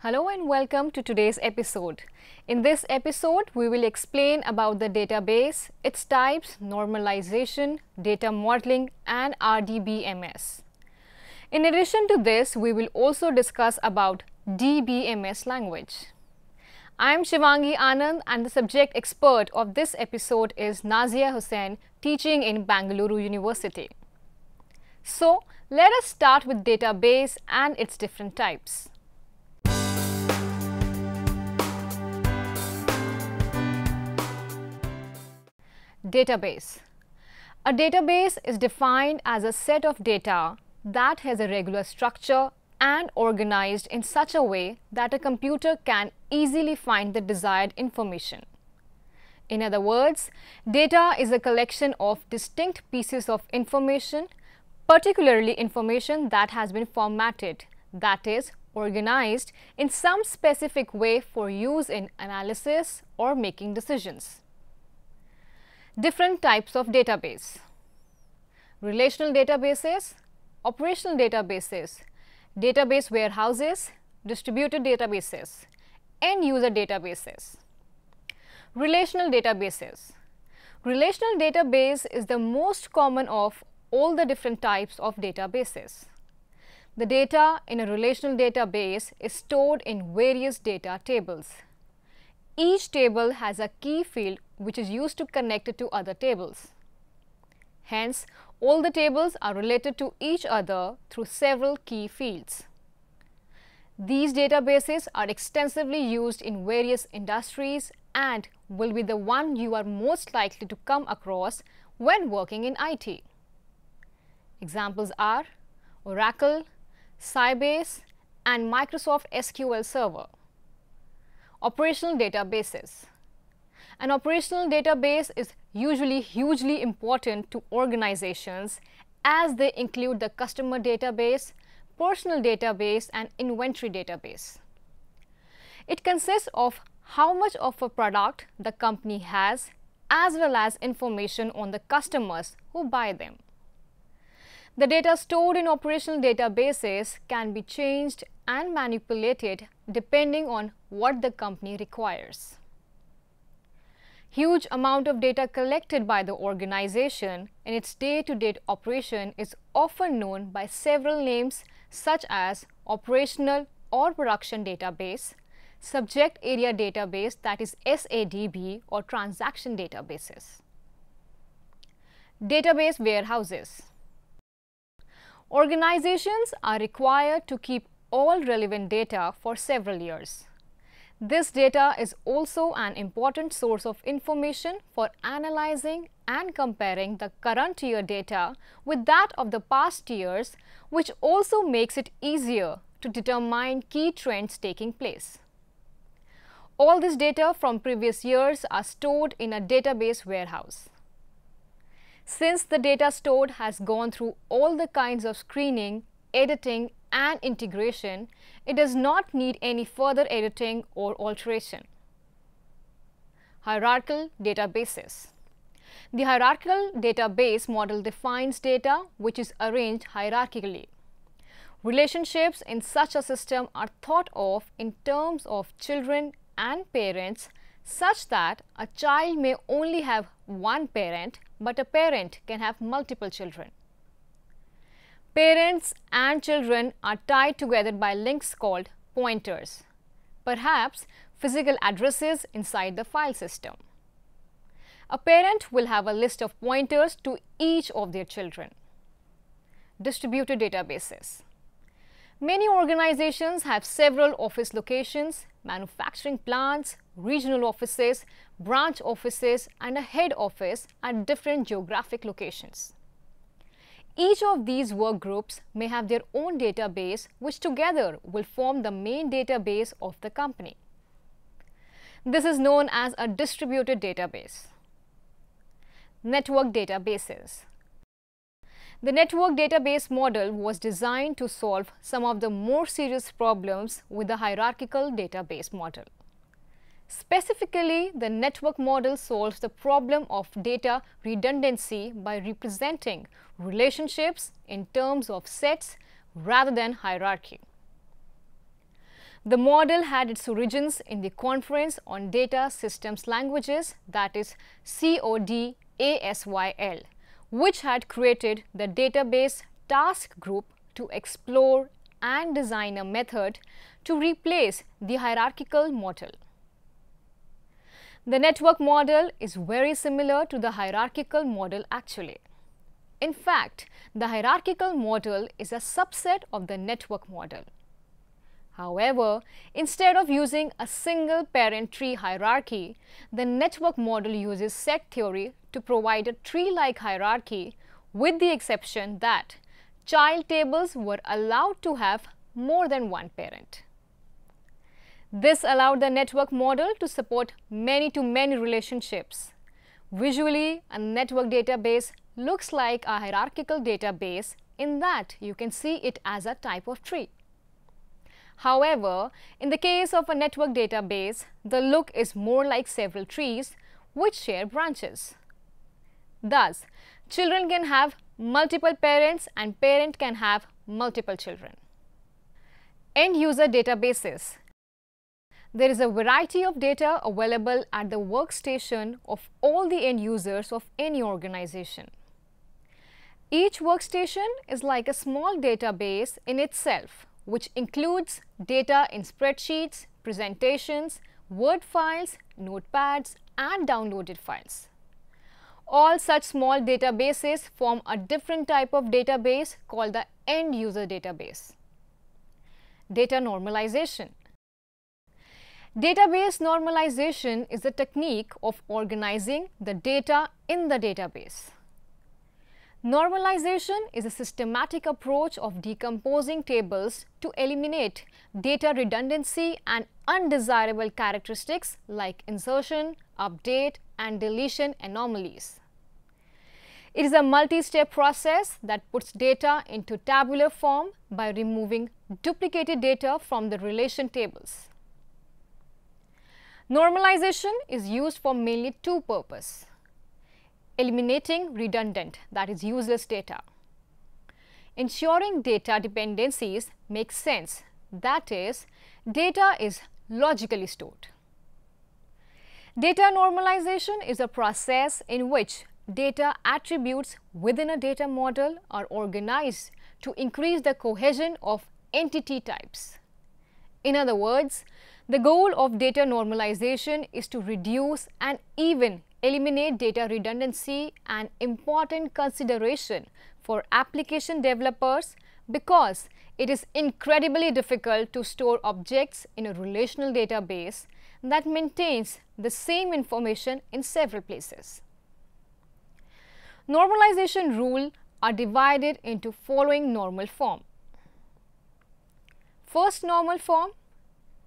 Hello and welcome to today's episode. In this episode, we will explain about the database, its types, normalization, data modeling, and Dbms. In addition to this, we will also discuss about Dbms language. I am Shivangi Anand and the subject expert of this episode is Nazia Hussain, teaching in Bangalore University. So, let us start with database and its different types. Database. A database is defined as a set of data that has a regular structure and organized in such a way that a computer can easily find the desired information. In other words, data is a collection of distinct pieces of information, particularly information that has been formatted, that is, organized in some specific way for use in analysis or making decisions. Different types of database: relational databases, operational databases, database warehouses, distributed databases, end-user databases. Relational databases. Relational database is the most common of all the different types of databases. The data in a relational database is stored in various data tables. Each table has a key field which is used to connect it to other tables. Hence, all the tables are related to each other through several key fields. These databases are extensively used in various industries and will be the one you are most likely to come across when working in IT. Examples are Oracle, Sybase, and Microsoft SQL Server. Operational databases. An operational database is usually hugely important to organizations as they include the customer database, personal database, and inventory database. It consists of how much of a product the company has as well as information on the customers who buy them. The data stored in operational databases can be changed and manipulated depending on what the company requires. Huge amount of data collected by the organization in its day-to-day operation is often known by several names such as operational or production database, subject area database, that is SADB, or transaction databases. Database warehouses. Organizations are required to keep all relevant data for several years. This data is also an important source of information for analyzing and comparing the current year data with that of the past years, which also makes it easier to determine key trends taking place. All this data from previous years are stored in a database warehouse. Since the data stored has gone through all the kinds of screening, editing, and integration, it does not need any further editing or alteration. Hierarchical databases. The hierarchical database model defines data which is arranged hierarchically. Relationships in such a system are thought of in terms of children and parents, such that a child may only have one parent, but a parent can have multiple children. Parents and children are tied together by links called pointers, perhaps physical addresses inside the file system. A parent will have a list of pointers to each of their children. Distributed databases. Many organizations have several office locations, manufacturing plants, regional offices, branch offices, and a head office at different geographic locations. Each of these work groups may have their own database, which together will form the main database of the company. This is known as a distributed database. Network databases. The network database model was designed to solve some of the more serious problems with the hierarchical database model. Specifically, the network model solves the problem of data redundancy by representing relationships in terms of sets rather than hierarchy. The model had its origins in the Conference on Data Systems Languages, that is CODASYL, which had created the database task group to explore and design a method to replace the hierarchical model. The network model is very similar to the hierarchical model actually. In fact, the hierarchical model is a subset of the network model. However, instead of using a single parent tree hierarchy, the network model uses set theory to provide a tree-like hierarchy, with the exception that child tables were allowed to have more than one parent. This allowed the network model to support many-to-many relationships. Visually, a network database looks like a hierarchical database in that you can see it as a type of tree. However, in the case of a network database, the look is more like several trees which share branches. Thus, children can have multiple parents and parent can have multiple children. End-user databases. There is a variety of data available at the workstation of all the end users of any organization. Each workstation is like a small database in itself, which includes data in spreadsheets, presentations, Word files, notepads, and downloaded files. All such small databases form a different type of database called the end-user database. Data normalization. Database normalization is a technique of organizing the data in the database. Normalization is a systematic approach of decomposing tables to eliminate data redundancy and undesirable characteristics like insertion, update, and deletion anomalies. It is a multi-step process that puts data into tabular form by removing duplicated data from the relation tables. Normalization is used for mainly two purposes: eliminating redundant, that is useless data, ensuring data dependencies make sense, that is, data is logically stored. Data normalization is a process in which data attributes within a data model are organized to increase the cohesion of entity types. In other words, the goal of data normalization is to reduce and even eliminate data redundancy, an important consideration for application developers because it is incredibly difficult to store objects in a relational database that maintains the same information in several places. Normalization rules are divided into following normal form: first normal form,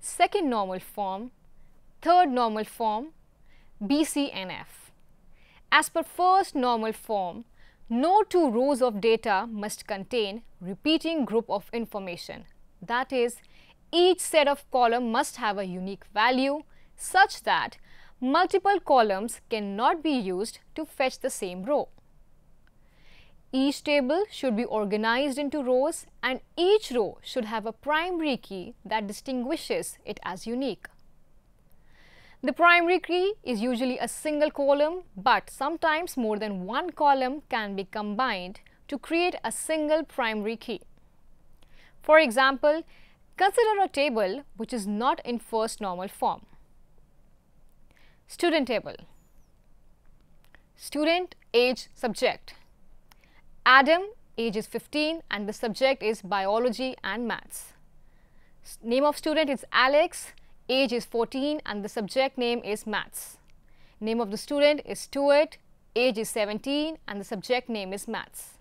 second normal form, third normal form, BCNF. As per first normal form, no two rows of data must contain repeating group of information. That is, each set of columns must have a unique value such that multiple columns cannot be used to fetch the same row. Each table should be organized into rows and each row should have a primary key that distinguishes it as unique. The primary key is usually a single column, but sometimes more than one column can be combined to create a single primary key. For example, consider a table which is not in first normal form. Student table. Student, age, subject. Adam, age is 15 and the subject is biology and maths. Name of student is Alex, age is 14 and the subject name is maths. Name of the student is Stuart, age is 17 and the subject name is maths.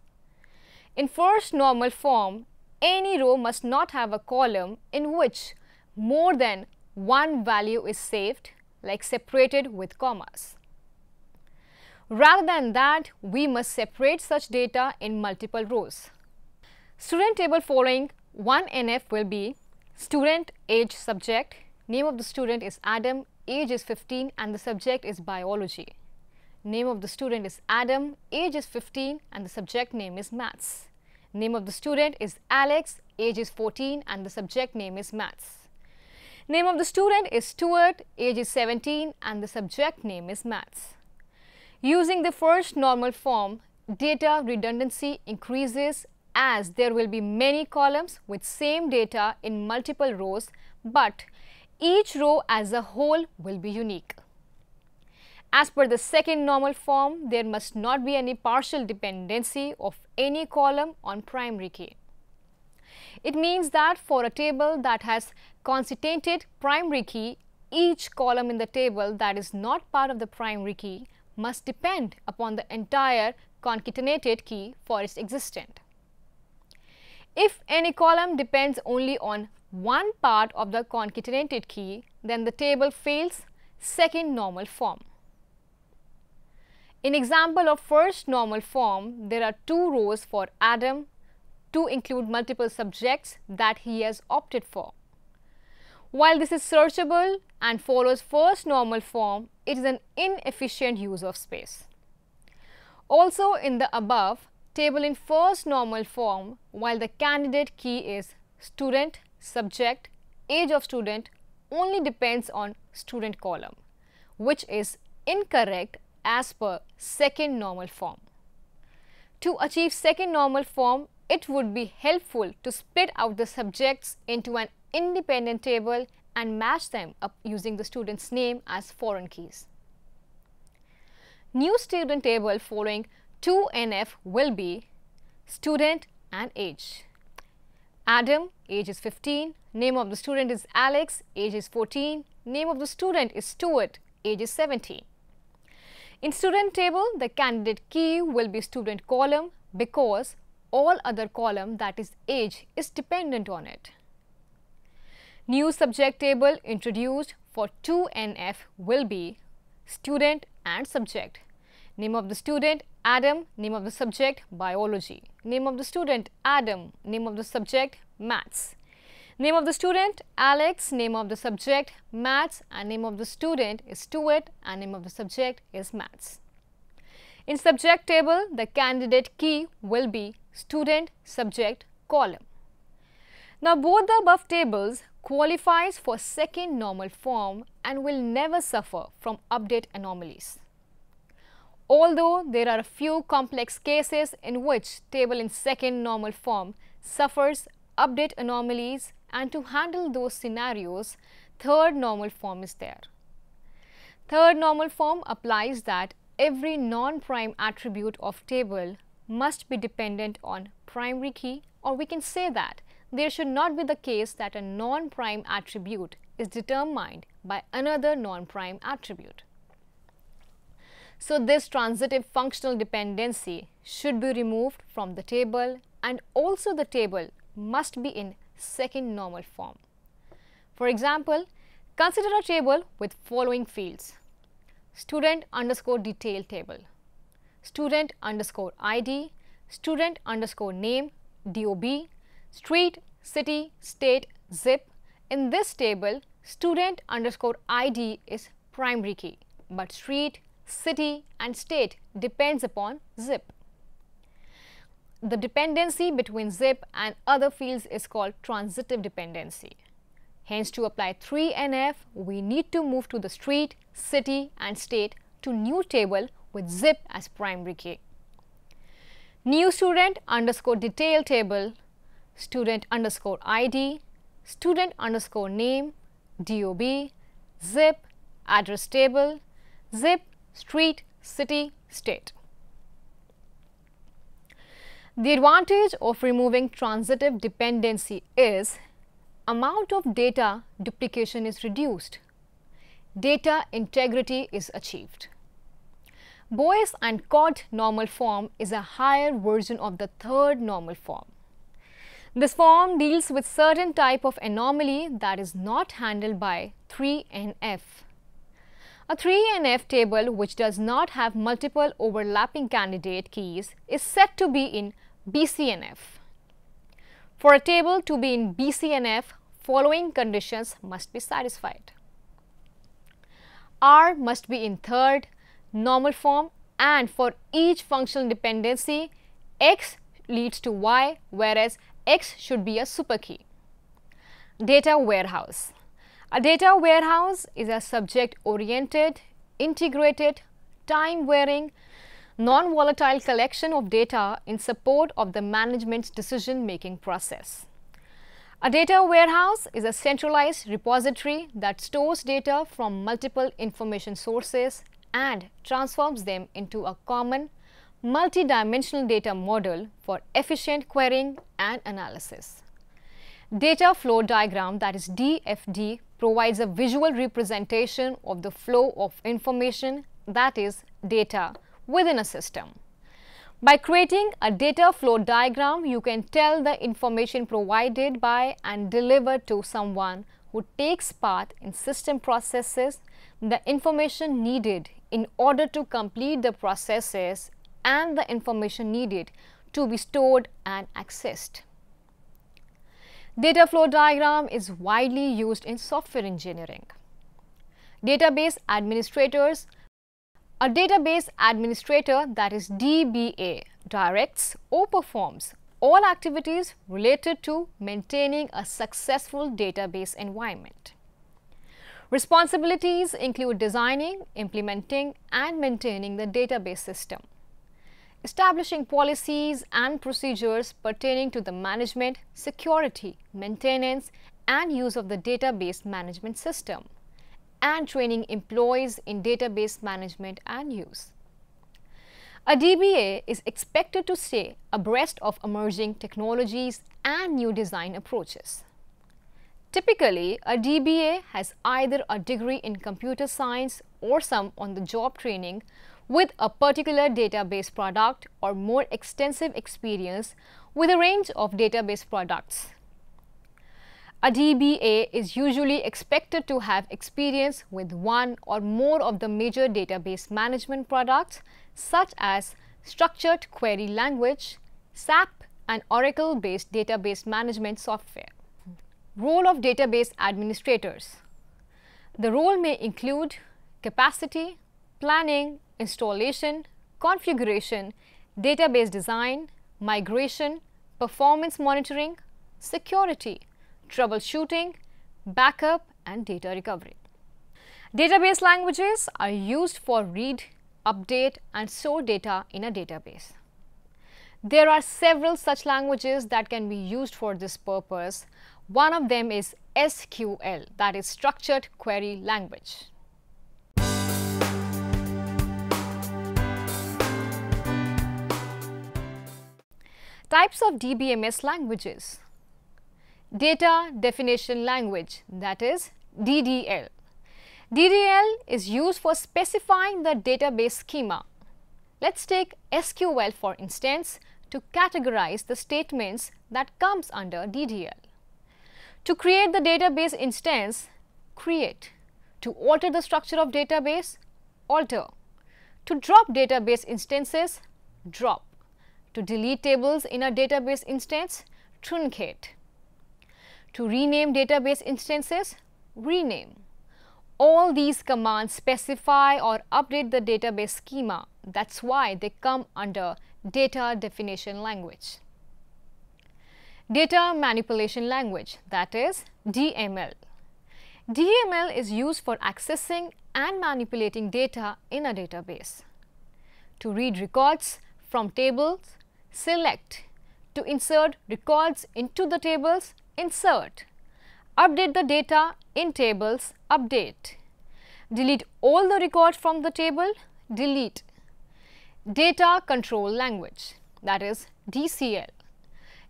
In first normal form, any row must not have a column in which more than one value is saved, like separated with commas. Rather than that, we must separate such data in multiple rows. Student table following 1NF will be student, age, subject. Name of the student is Adam, age is 15 and the subject is biology. Name of the student is Adam, age is 15 and the subject name is maths. Name of the student is Alex, age is 14 and the subject name is maths. Name of the student is Stuart, age is 17 and the subject name is maths. Using the first normal form, data redundancy increases as there will be many columns with same data in multiple rows, but each row as a whole will be unique. As per the second normal form, there must not be any partial dependency of any column on primary key. It means that for a table that has concatenated primary key, each column in the table that is not part of the primary key must depend upon the entire concatenated key for its existence. If any column depends only on one part of the concatenated key, then the table fails second normal form. In example of first normal form, there are two rows for Adam to include multiple subjects that he has opted for. While this is searchable and follows first normal form, it is an inefficient use of space. Also in the above table in first normal form, while the candidate key is student, subject, age of student only depends on student column, which is incorrect as per second normal form. To achieve second normal form, it would be helpful to split out the subjects into an independent table and match them up using the student's name as foreign keys. New student table following 2NF will be student and age. Adam, age is 15, name of the student is Alex, age is 14, name of the student is Stuart, age is 17. In student table, the candidate key will be student column because all other column, that is age, is dependent on it. New subject table introduced for 2NF will be student and subject. Name of the student Adam, name of the subject biology. Name of the student Adam, name of the subject maths. Name of the student Alex, name of the subject maths, and name of the student is Stuart and name of the subject is maths. In subject table, the candidate key will be student subject column. Now both the above tables qualifies for second normal form and will never suffer from update anomalies. Although there are a few complex cases in which table in second normal form suffers update anomalies, and to handle those scenarios, third normal form is there. Third normal form applies that every non-prime attribute of table must be dependent on primary key, or we can say that there should not be the case that a non-prime attribute is determined by another non-prime attribute. So this transitive functional dependency should be removed from the table, and also the table must be in second normal form. For example, consider a table with following fields: student underscore detail table, student underscore ID, student underscore name, DOB, street, city, state, zip. In this table, student underscore ID is primary key, but street, city and state depends upon zip. The dependency between zip and other fields is called transitive dependency. Hence, to apply 3NF, we need to move to the street, city and state to new table with zip as primary key. New student underscore detail table, student underscore ID, student underscore name, DOB, zip, address table, zip, street, city, state. The advantage of removing transitive dependency is amount of data duplication is reduced. Data integrity is achieved. B.B.S and COD normal form is a higher version of the third normal form. This form deals with certain type of anomaly that is not handled by 3NF. A 3NF table which does not have multiple overlapping candidate keys is said to be in BCNF. For a table to be in BCNF, following conditions must be satisfied. R must be in third normal form, and for each functional dependency, X leads to Y, whereas X should be a superkey. Data warehouse. A data warehouse is a subject-oriented, integrated, time-varying, non-volatile collection of data in support of the management's decision-making process. A data warehouse is a centralized repository that stores data from multiple information sources and transforms them into a common, multi-dimensional data model for efficient querying and analysis. Data flow diagram, that is DFD, provides a visual representation of the flow of information, that is data, within a system. By creating a data flow diagram, you can tell the information provided by and delivered to someone who takes part in system processes the information needed in order to complete the processes and the information needed to be stored and accessed. Data flow diagram is widely used in software engineering. Database administrators. A database administrator, that is DBA, directs or performs all activities related to maintaining a successful database environment. Responsibilities include designing, implementing, and maintaining the database system, establishing policies and procedures pertaining to the management, security, maintenance, and use of the database management system, and training employees in database management and use. A DBA is expected to stay abreast of emerging technologies and new design approaches. Typically, a DBA has either a degree in computer science or some on-the-job training with a particular database product or more extensive experience with a range of database products. A DBA is usually expected to have experience with one or more of the major database management products such as Structured Query Language, SAP, and Oracle-based database management software. Role of database administrators. The role may include capacity, planning, installation, configuration, database design, migration, performance monitoring, security, troubleshooting, backup, and data recovery. Database languages are used for read, update, and store data in a database. There are several such languages that can be used for this purpose. One of them is SQL, that is Structured Query Language. Types of DBMS languages. Data Definition Language, that is DDL. DDL is used for specifying the database schema. Let's take SQL for instance to categorize the statements that comes under DDL. To create the database instance, create. To alter the structure of database, alter. To drop database instances, drop. To delete tables in a database instance, truncate. To rename database instances, rename. All these commands specify or update the database schema. That's why they come under Data Definition Language. Data Manipulation Language, that is DML. DML is used for accessing and manipulating data in a database. To read records from tables, select. To insert records into the tables, insert. Update the data in tables, update. Delete all the records from the table, delete. Data Control Language, that is DCL.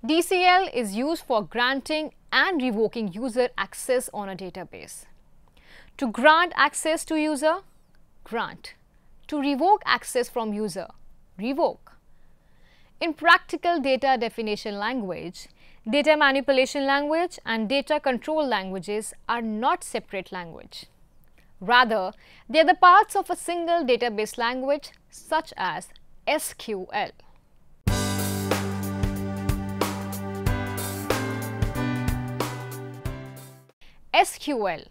DCL is used for granting and revoking user access on a database. To grant access to user, grant. To revoke access from user, revoke. In practical data definition language, data manipulation language and data control languages are not separate language. Rather, they are the parts of a single database language such as SQL. SQL,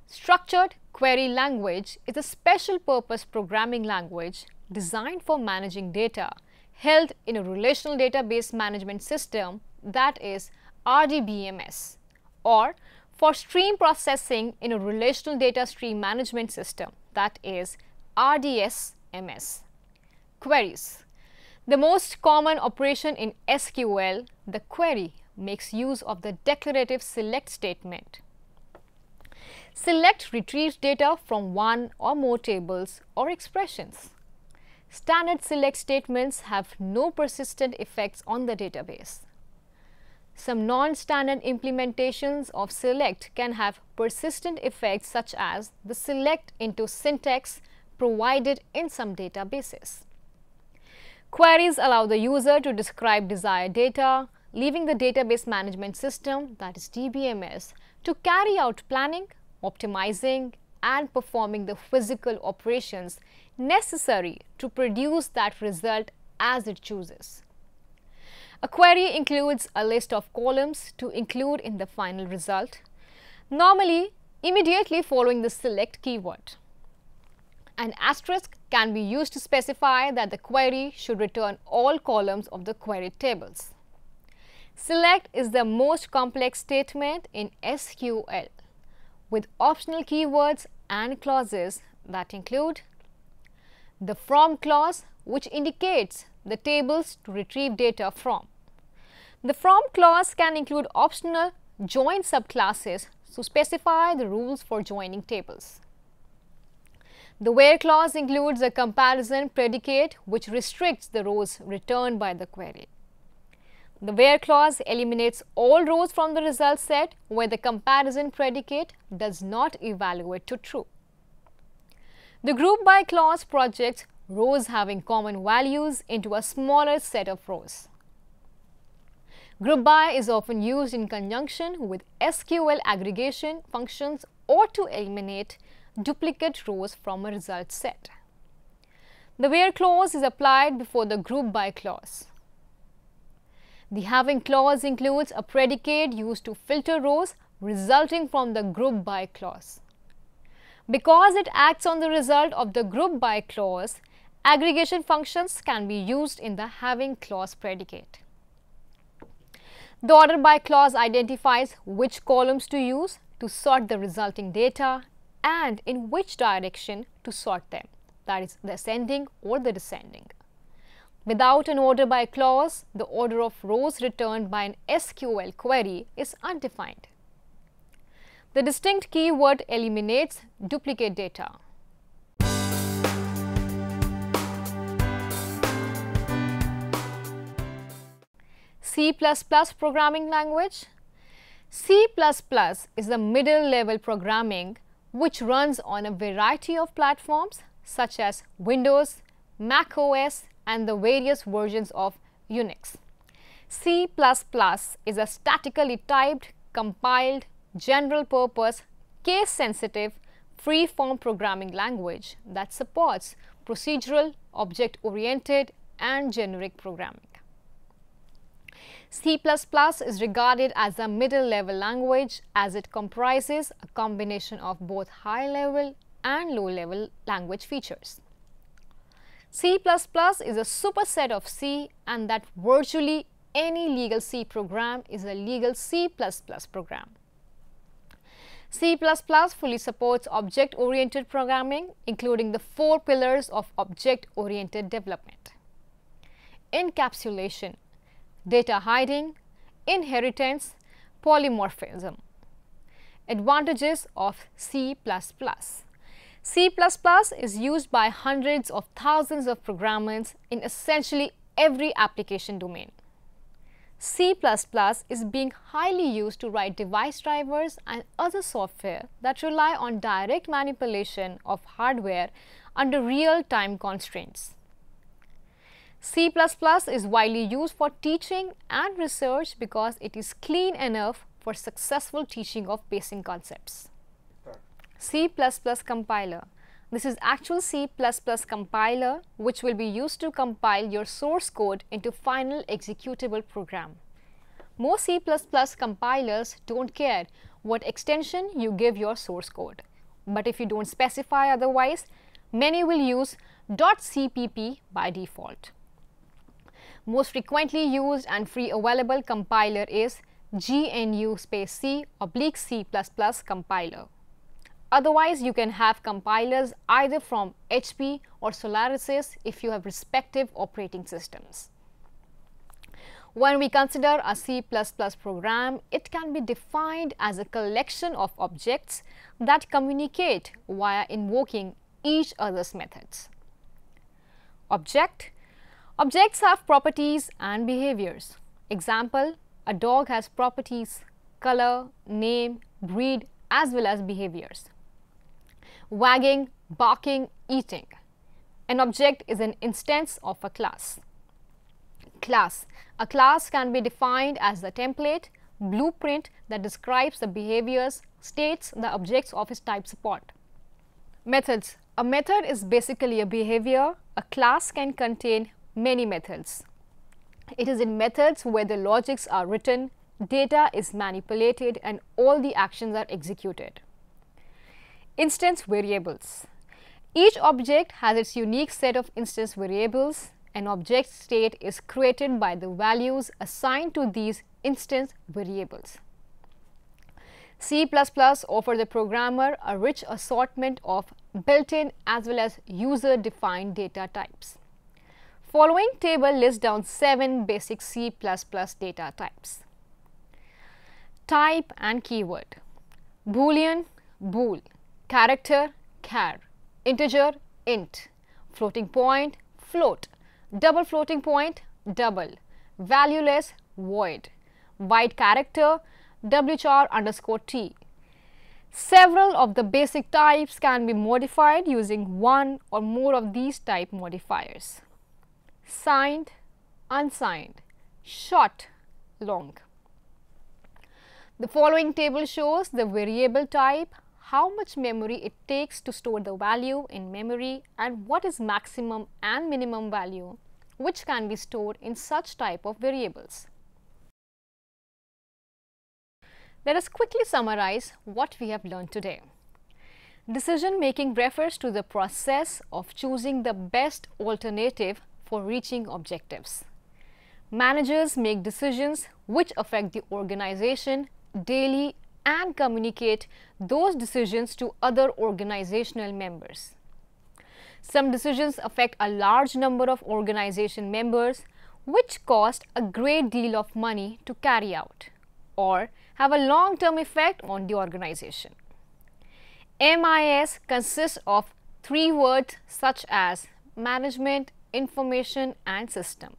Structured Query Language, is a special purpose programming language designed for managing data held in a relational database management system, that is RDBMS, or for stream processing in a relational data stream management system, that is RDSMS. Queries. The most common operation in SQL, the query, makes use of the declarative select statement. Select retrieves data from one or more tables or expressions. Standard select statements have no persistent effects on the database. Some non-standard implementations of select can have persistent effects, such as the select into syntax provided in some databases. Queries allow the user to describe desired data, leaving the database management system, that is DBMS, to carry out planning, optimizing and performing the physical operations necessary to produce that result as it chooses. A query includes a list of columns to include in the final result, normally immediately following the select keyword. An asterisk can be used to specify that the query should return all columns of the queried tables. Select is the most complex statement in SQL, with optional keywords and clauses that include the from clause, which indicates the tables to retrieve data from. The from clause can include optional join subclasses to specify the rules for joining tables. The where clause includes a comparison predicate which restricts the rows returned by the query. The where clause eliminates all rows from the result set where the comparison predicate does not evaluate to true. The group by clause projects rows having common values into a smaller set of rows. Group by is often used in conjunction with SQL aggregation functions or to eliminate duplicate rows from a result set. The where clause is applied before the group by clause. The having clause includes a predicate used to filter rows resulting from the group by clause. Because it acts on the result of the group by clause, aggregation functions can be used in the having clause predicate. The order by clause identifies which columns to use to sort the resulting data and in which direction to sort them, that is the ascending or the descending. Without an order by clause, the order of rows returned by an SQL query is undefined. The distinct keyword eliminates duplicate data. C++ programming language. C++ is the middle level programming which runs on a variety of platforms such as Windows, Mac OS and the various versions of Unix. C++ is a statically typed, compiled, general-purpose, case-sensitive, free-form programming language that supports procedural, object-oriented and generic programming. C++ is regarded as a middle-level language as it comprises a combination of both high-level and low-level language features. C++ is a superset of C, and that virtually any legal C program is a legal C++ program. C++ fully supports object-oriented programming, including the 4 pillars of object-oriented development: encapsulation, data hiding, inheritance, polymorphism. Advantages of C++. C++ is used by hundreds of thousands of programmers in essentially every application domain. C++ is being highly used to write device drivers and other software that rely on direct manipulation of hardware under real-time constraints. C++ is widely used for teaching and research because it is clean enough for successful teaching of basic concepts. C++ compiler. This is actual C++ compiler which will be used to compile your source code into final executable program. Most C++ compilers don't care what extension you give your source code. But if you don't specify otherwise, many will use .cpp by default. Most frequently used and free available compiler is GNU-C/C++ compiler. Otherwise, you can have compilers either from HP or Solaris if you have respective operating systems. When we consider a C++ program, it can be defined as a collection of objects that communicate via invoking each other's methods. Objects have properties and behaviors. Example, a dog has properties, color, name, breed, as well as behaviors. Wagging, barking, eating. An object is an instance of a class. A class can be defined as the template, blueprint that describes the behaviors, states the objects of its type support. Methods. A method is basically a behavior. A class can contain many methods. It is in methods where the logics are written, data is manipulated, and all the actions are executed. Instance variables. Each object has its unique set of instance variables. An object state is created by the values assigned to these instance variables. C++ offers the programmer a rich assortment of built-in as well as user-defined data types. Following table lists down 7 basic C++ data types. Type and keyword. Boolean, bool. Character, char. Integer, int. Floating point, float. Double floating point, double. Valueless, void. Wide character, wchar_t. Several of the basic types can be modified using one or more of these type modifiers. Signed, unsigned, short, long. The following table shows the variable type, how much memory it takes to store the value in memory, and what is maximum and minimum value which can be stored in such type of variables. Let us quickly summarize what we have learned today. Decision making refers to the process of choosing the best alternative for reaching objectives. Managers make decisions which affect the organization daily and communicate those decisions to other organizational members. Some decisions affect a large number of organization members, which cost a great deal of money to carry out or have a long-term effect on the organization. MIS consists of 3 words such as management, information, and system.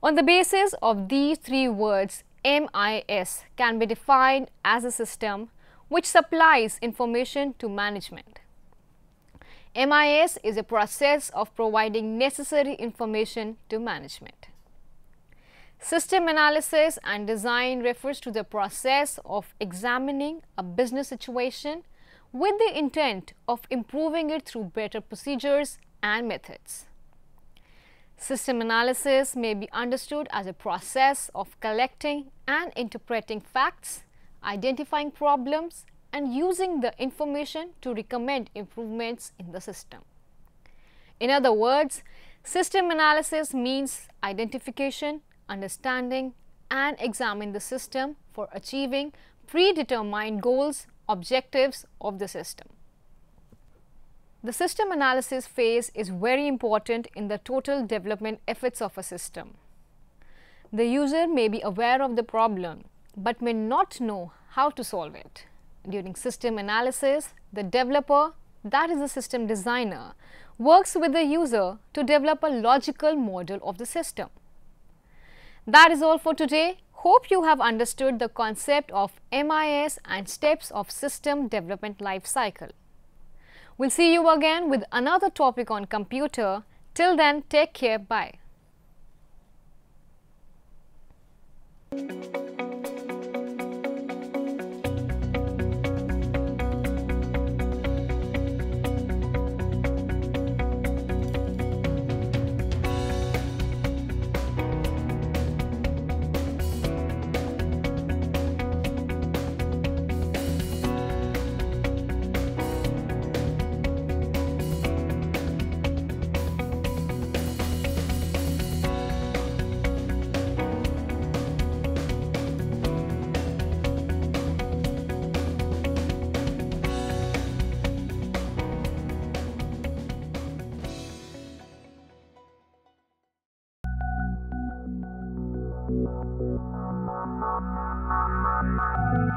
On the basis of these 3 words, MIS can be defined as a system which supplies information to management. MIS is a process of providing necessary information to management. System analysis and design refers to the process of examining a business situation with the intent of improving it through better procedures and methods. System analysis may be understood as a process of collecting and interpreting facts, identifying problems, and using the information to recommend improvements in the system. In other words, system analysis means identification, understanding, and examine the system for achieving predetermined goals, objectives of the system. The system analysis phase is very important in the total development efforts of a system. The user may be aware of the problem but may not know how to solve it. During system analysis, the developer, that is the system designer, works with the user to develop a logical model of the system. That is all for today. Hope you have understood the concept of MIS and steps of system development life cycle. We'll see you again with another topic on computer. Till then, take care. Bye. Thank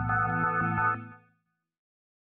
you.